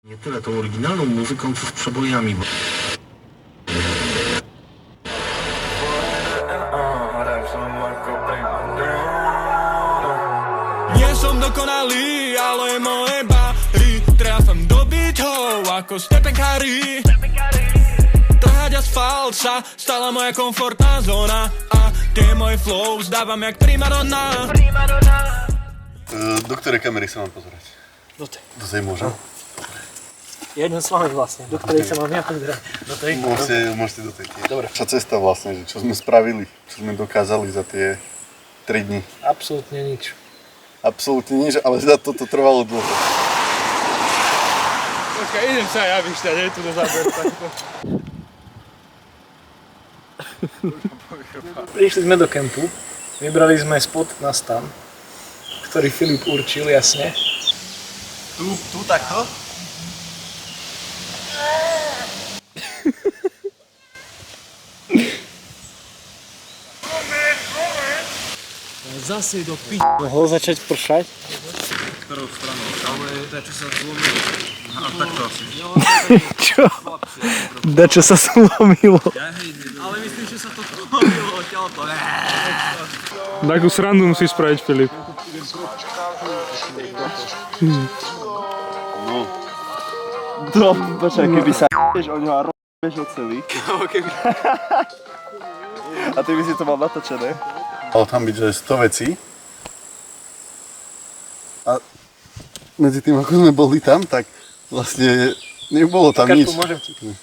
Nie tyle tą oryginalną muzyką, co z przebojami. Nie som dokonalý, ale moje bary trafam do bytov ako stepenkári. Trhať asfalt sa stala moja komfortná zóna a tie moje flows dávam jak primadonna. Do ktorej kamery sa mám pozerať? Do tej. Do tej môžem? Ja idem s vami vlastne, do ktorej sa mám ja pozerať. Do tej? Môžete do tej. Dobre. Čo cesta vlastne, že čo sme spravili, čo sme dokázali za tie 3 dni? Absolútne nič. Absolútne nič, ale za toto trvalo dlho. Počkaj, idem sa ja vyšťať, tu do záberu takto. Prišli sme do kempu, vybrali sme spot na stan, ktorý Filip určil jasne. Tu takto? Zase do Mohol začať pršať? Ktorou stranou? Ale čo sa zlomilo. Aha, takto asi. Čo? Dačo sa zlomilo. Ale myslím, že sa to zlomilo. Takú srandu musíš spraviť, Filip. No, počkaj, keby sa j***eš o ňo a ro***eš ho celý. A ty by si to mal natočené. Malo tam byť, že 100 vecí. A medzi tým, ako sme boli tam, tak vlastne nebolo tam nič. Môžem ti.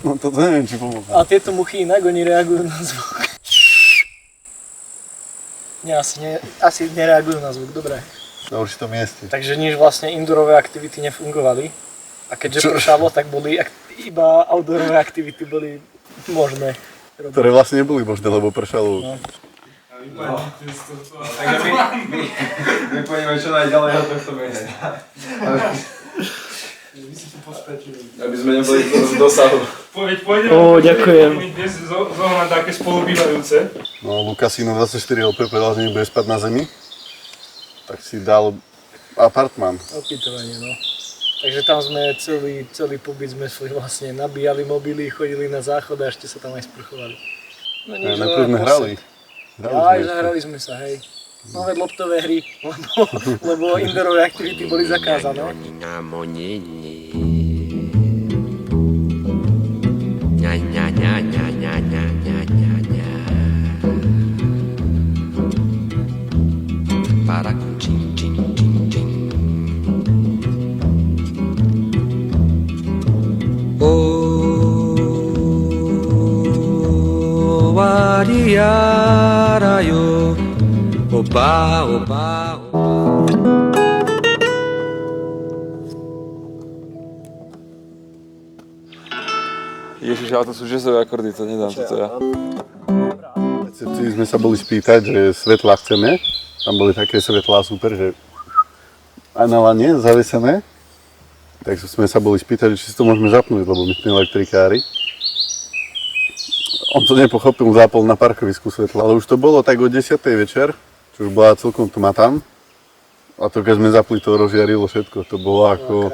No to neviem, či pomohlo. A tieto muchy inak, oni reagujú na zvuk. Nie, asi nereagujú na zvuk, dobre. Na určitom mieste. Takže nič vlastne indoorové aktivity nefungovali. A keďže pršalo, tak boli iba outdoorové aktivity boli možné. Ktoré vlastne neboli možné, lebo pršalo. No. Takže my pôjdeme čo najďalej od tohto miesta. Aby sme neboli v dosahu. Pôjdeme. Ďakujem. Dnes zohnať také spolubývajúce. No Lukasino 24 opäť povedal, že nebude spať na zemi. Tak si dal apartmán. Opytovanie, no. Takže tam sme celý pobyt sme svoj vlastne nabíjali mobily, chodili na záchod a ešte sa tam aj sprchovali. No nič, Najprv sme hrali. Zahrali sme sa, hej. Nové loptové hry, lebo indoorové aktivity boli zakázané. Para chin chin chin chin. Oh, wariara yo, oba oba. Ježiš, ale to sú jazzové akordy, to nedám toto ja. V recepcii sme sa boli spýtať, že svetlá chceme. Tam boli také svetlá super, že aj na lane zavesené. Tak sme sa boli spýtať, či si to môžeme zapnúť, lebo my sme elektrikári. On to nepochopil, zapol na parkovisku svetla, ale už to bolo tak o 10. večer, čo už bola celkom tma tam. A to keď sme zapli, to rozžiarilo všetko, to bolo ako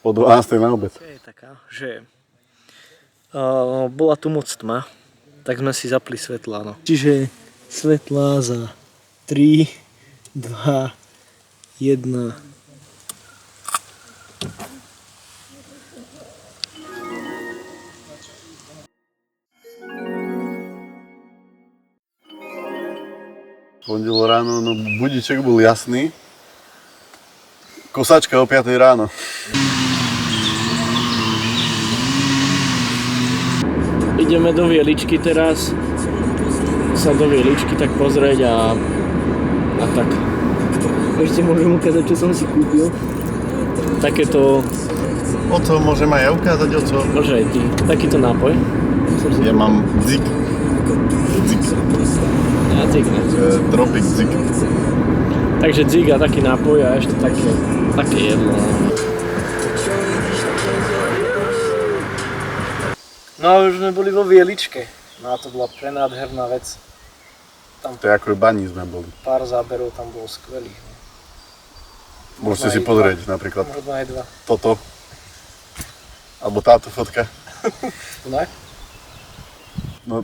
po 12. na obed. Je taká, že bola tu moc tma, tak sme si zapli svetlá, no. Čiže svetlá za 3, 2, 1. Pondelo ráno, no budíček bol jasný. Kosačka o 5 ráno. Ideme do Vieličky teraz, sa do Vieličky tak pozrieť a tak. Ešte môžem ukázať, čo som si kúpil. Takéto... Oco, môžem aj ja ukázať, oco? Môže aj ty. Takýto nápoj. Ja mám dzik. Ja dzik, ne? Tropic dzik. Takže dzik a taký nápoj a ešte také jedlo. No a už sme boli vo Vieličke. No a to bola prenádherná vec. Tam To je ako v bani sme boli. pár záberov tam bolo skvelých. Môžete si pozrieť napríklad Možno aj dva. toto. Alebo táto fotka. Tak? No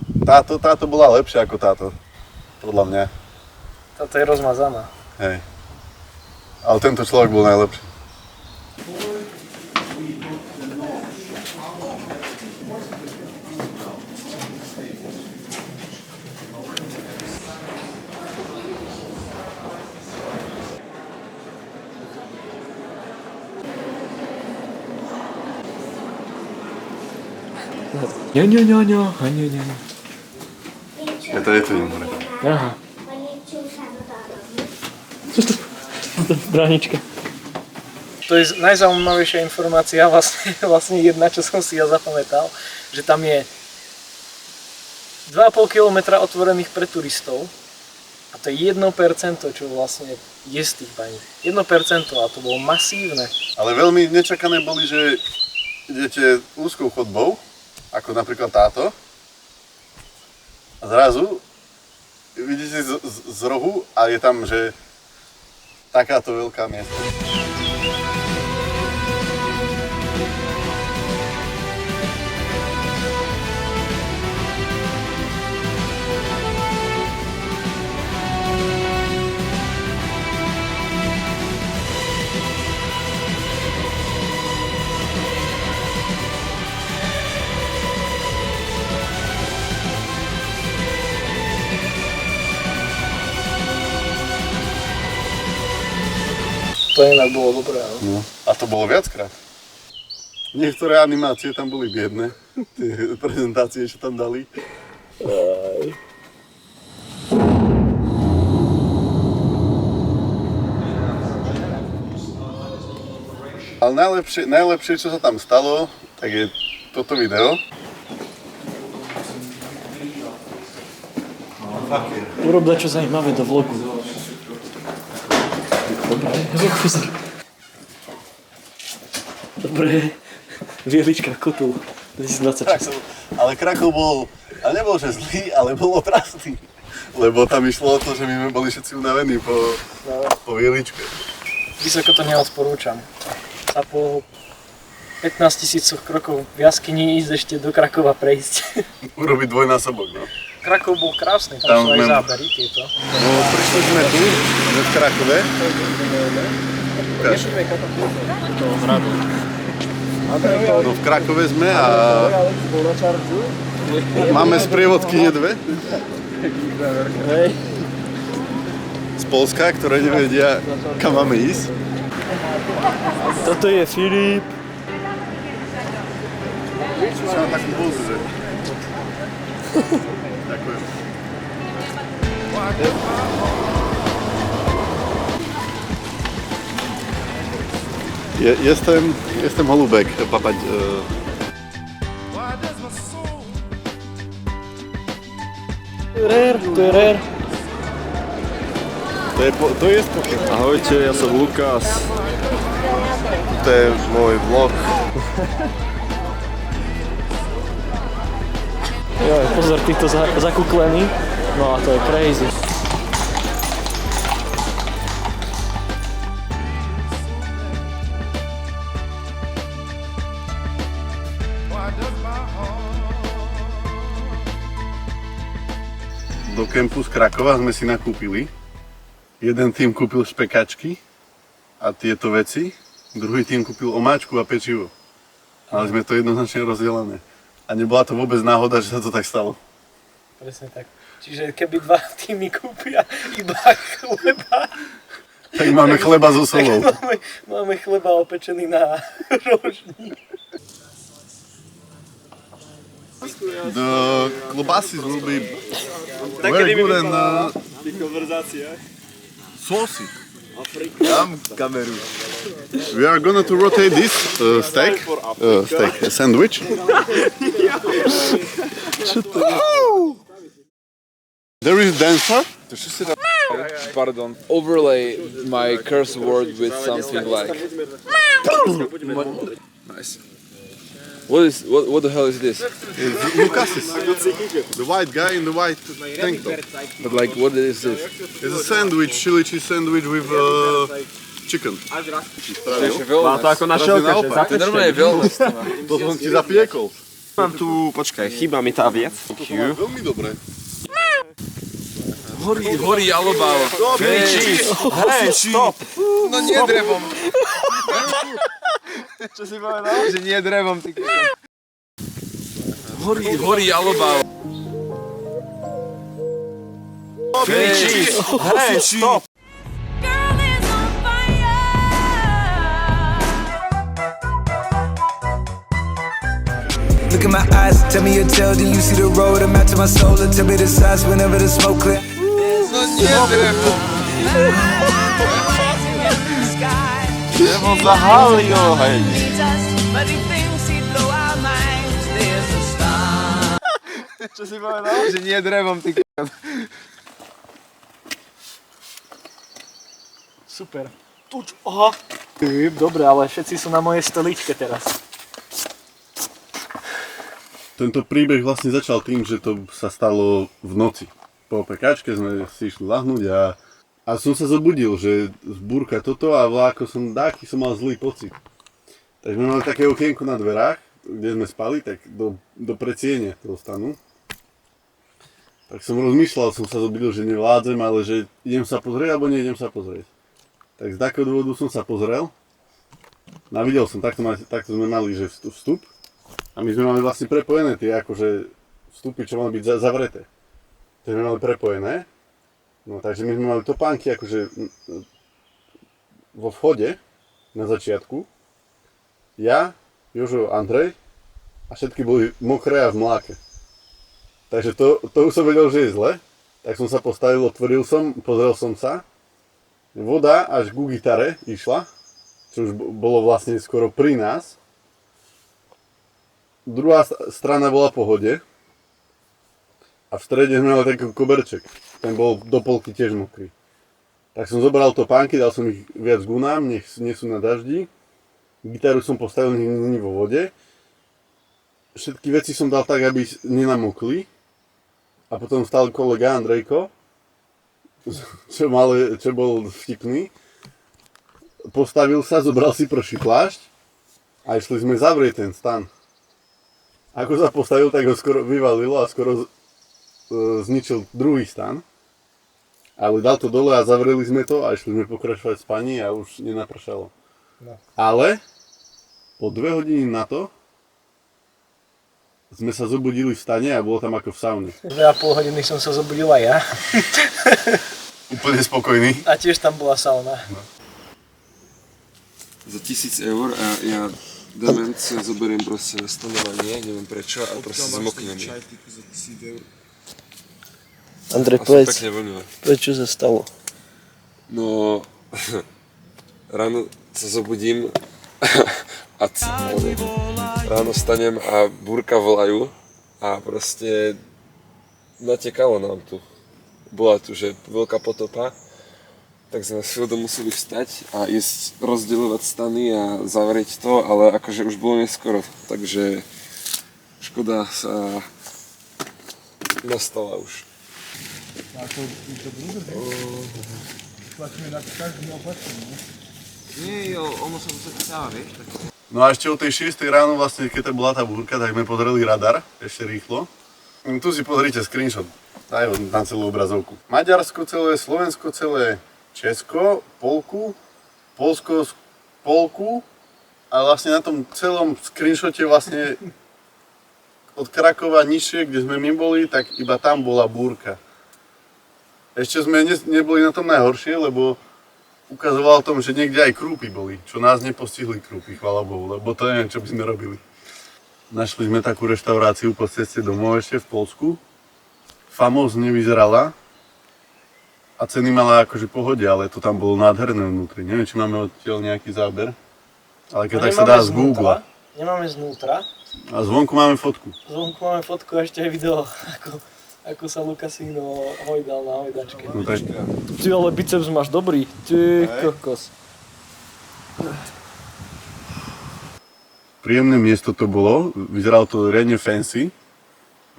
táto bola lepšia ako táto. Podľa mňa. Táto je rozmazaná. Hej. Ale tento človek bol najlepší. Nie. Je to idem hore. Aha. Co to? Bránička. To je najzaujímavejšia informácia, vlastne jedna, čo som si ja zapamätal, že tam je 2,5 km otvorených pre turistov a to je 1%, čo vlastne je z tých baní. 1% a to bolo masívne. Ale veľmi nečakané boli, že idete úzkou chodbou, ako napríklad táto, a zrazu vidíte z rohu a je tam, že takáto veľká miestnosť. To inak bolo dobré, ale... No. A to bolo viackrát. Niektoré animácie tam boli biedne. Tie prezentácie, čo tam dali. Ale najlepšie, čo sa tam stalo, tak je toto video. Urob dačo zaujímavé do vlogu. Dobre, Dobre, Vielička Kotul 2026. Ale Krakov bol, a nebol že zlý, ale bol otrasný. Lebo tam išlo o to, že my boli všetci unavení po Vieličke. Vysoko to neodporúčam. A po 15 000 krokov v jaskyni ísť ešte do Krakova prejsť. Urobiť dvojnásobok, no. Krakov bol krásny, tam sú aj zábery tieto. No, prišli sme tu, sme v Krakove. Ukáž. No, v Krakove sme a máme sprievodkyne dve. Z Polska, ktoré nevedia, kam máme ísť. Toto je Filip. Čo sa na takú pozu, že? Ďakujem. Jestem holubek, papať. To je rare. To je Pokémon. Ahojte, ja som Lukas. To je môj vlog. Jo, pozor, týchto zakuklený. No a to je crazy. Do kempu z Krakova sme si nakúpili. Jeden tým kúpil špekačky a tieto veci. Druhý tým kúpil omáčku a pečivo. Ale sme to jednoznačne rozdelené. A nebola to vôbec náhoda, že sa to tak stalo. Presne tak. Čiže keby dva týmy kúpia iba chleba, Tak máme chleba so solou. máme chleba opečený na rožní. The klobasis will be very good and saucy. Dám kameru. We are gonna to rotate this sandwich. There is dancer. Pardon. Overlay my curse word with something like. Nice. What the hell is this? It's Lukasis, the white guy in the white tank top. But like, what is this? It's a sandwich, chili cheese sandwich with chicken. Má to ako na šelke, že To je normálne wellness. To som ti zapiekol. Mám tu, počkaj, chýba mi tá vec. Veľmi dobre. Horí alobálo. Hej, stop! No nie drevom. Čo si povedal? Že nie drevom, ty Horí alobálo. Hej, stop! Girl is on fire. Look in my eyes, tell me your tale, do you see the road? I'm out to my soul, and tell me the size whenever the smoke clear. No nie drevom. Drevo zahalilo, hej. But he thinks he'd blow our minds. There's a star. Čo si povedal? Že nie drevom, ty Super. Tuč, aha. Dobre, ale všetci sú na mojej stoličke teraz. Tento príbeh vlastne začal tým, že to sa stalo v noci. Po pekačke sme si išli lahnúť a som sa zobudil, že zbúrka toto a vláko som mal zlý pocit. Takže sme mali také okienko na dverách, kde sme spali, tak do predsiene toho stanu. Tak som rozmýšľal, som sa zobudil, že nevládzem, ale že idem sa pozrieť alebo neidem sa pozrieť. Tak z takého dôvodu som sa pozrel a videl som, takto sme mali, že vstup a my sme mali vlastne prepojené tie akože vstupy, čo mali byť zavreté. Takže sme mali prepojené, no takže my sme mali topánky akože vo vchode na začiatku, ja, Jožo, Andrej a všetky boli mokré a v mláke. Takže to už som vedel, že je zle, tak som sa postavil, otvoril som, pozrel som sa. Voda až ku gitare išla, čo už bolo vlastne skoro pri nás. Druhá strana bola po pohode. A v strede sme mali taký koberček. Ten bol do polky tiež mokrý. Tak som zobral topánky, dal som ich viac gunám, nech nie sú na daždi. Gitaru som postavil nie vo vode. Všetky veci som dal tak, aby nenamokli. A potom stal kolega Andrejko, čo bol vtipný, postavil sa, zobral si prší plášť a išli sme zavrieť ten stan. Ako sa postavil, tak ho skoro vyvalilo a skoro zničil druhý stan. Ale dal to dole a zavreli sme to a išli sme pokračovať v spaní a už nenapršalo. No. Ale o 2 hodiny na to sme sa zobudili v stane a bolo tam ako v saune. 2,5 hodiny som sa zobudil aj ja. Úplne spokojný. A tiež tam bola sauna. No. Za 1000 eur a ja dement si zoberiem proste na stanovanie, neviem prečo, a proste zmoknem. Andrej, povedz, čo sa stalo? No, ráno sa zobudím a ráno stanem a búrka volajú a proste natekalo nám tu. Bola tu, že veľká potopa, tak sme chvíľu museli vstať a ísť rozdeľovať stany a zavrieť to, ale akože už bolo neskoro, takže škoda sa nastala už. No a ešte o tej 6 ráno vlastne, keď to bola tá búrka, tak sme pozreli radar, ešte rýchlo. Tu si pozrite screenshot, daj ho na celú obrazovku. Maďarsko celé, Slovensko celé, Česko, Polku, Polsko, Polku a vlastne na tom celom screenshote vlastne od Krakova nižšie, kde sme my boli, tak iba tam bola búrka. Ešte sme neboli na tom najhoršie, lebo ukazoval tom, že niekde aj krúpy boli, čo nás nepostihli krúpy, chvála Bohu, lebo to neviem, čo by sme robili. Našli sme takú reštauráciu po ceste domov ešte v Poľsku. Famózne vyzerala a ceny mala akože pohode, ale to tam bolo nádherné vnútri. Neviem, či máme odtiaľ nejaký záber, ale keď tak sa dá z Google. Nemáme znútra. A zvonku máme fotku. Zvonku máme fotku a ešte aj video, ako sa Lukasino hojdal na hojdačke. No tak. Ty ale biceps máš dobrý, ty kokos. Príjemné miesto to bolo, vyzeralo to riadne fancy.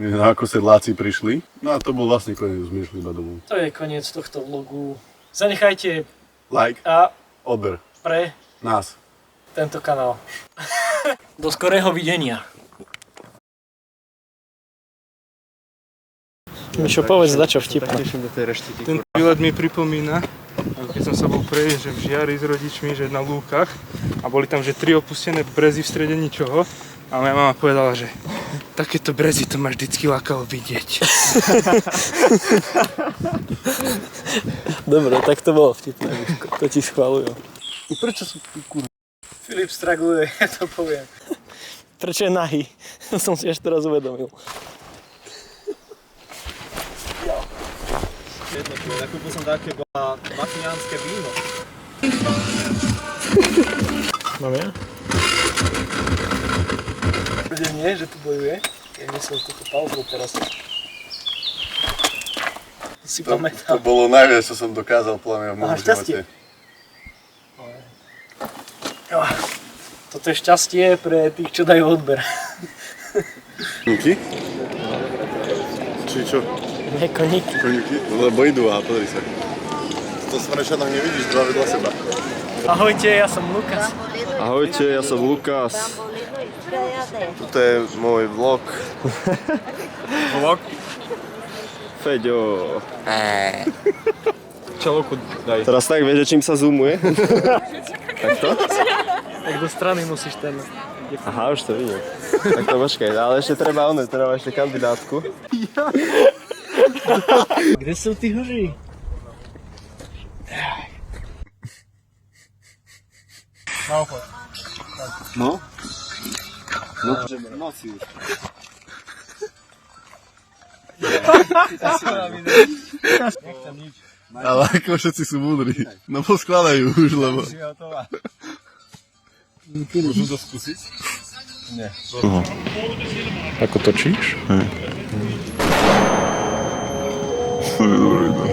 Ako sedláci prišli. No a to bol vlastne koniec, už sme išli iba domov. To je koniec tohto vlogu. Zanechajte Like a Odber. pre Nás. tento kanál. Do skorého videnia. Mišo, povedz, dačo vtipné. Ten výlet mi pripomína, ako keď som sa bol prejsť, že v Žiari s rodičmi, že na lúkach a boli tam, že 3 opustené brezy v strede ničoho a moja mama povedala, že takéto brezy to ma vždycky lákalo vidieť. Dobre, tak to bolo vtipné, Miško. To ti schvaľujem. Prečo sú tu kurva? Filip straguje, ja to poviem. Prečo je nahý? Som si až teraz uvedomil. Nakúpil som také mafiánske víno. Mám ja? Nie, že tu bojuje. Ja myslel túto pauzu teraz. Si To pamätám. bolo najviac, čo som dokázal podľa mňa v môjom šťastie. živote. Toto je šťastie pre tých, čo dajú odber. Koníky? Či čo? Nie koníky. Koníky? Lebo idú a pozri sa. To v Smrečanoch nevidíš dva vedľa seba. Ahojte, ja som Lukas. Ahojte, ja som Lukas. Toto je môj vlog. Vlog? Feďo. Čelovku daj. Teraz tak vieš, že čím sa zoomuje? Takto? Tak do strany musíš ten... Aha, už to vidím. Tak to počkaj, ale ešte treba ešte kandidátku. Kde sú tí hoří? No? No, že noci už. Ale ako všetci sú múdri. No poskladajú už, lebo... Môžu to skúsiť? Nie. Ako točíš? To je dobré, no.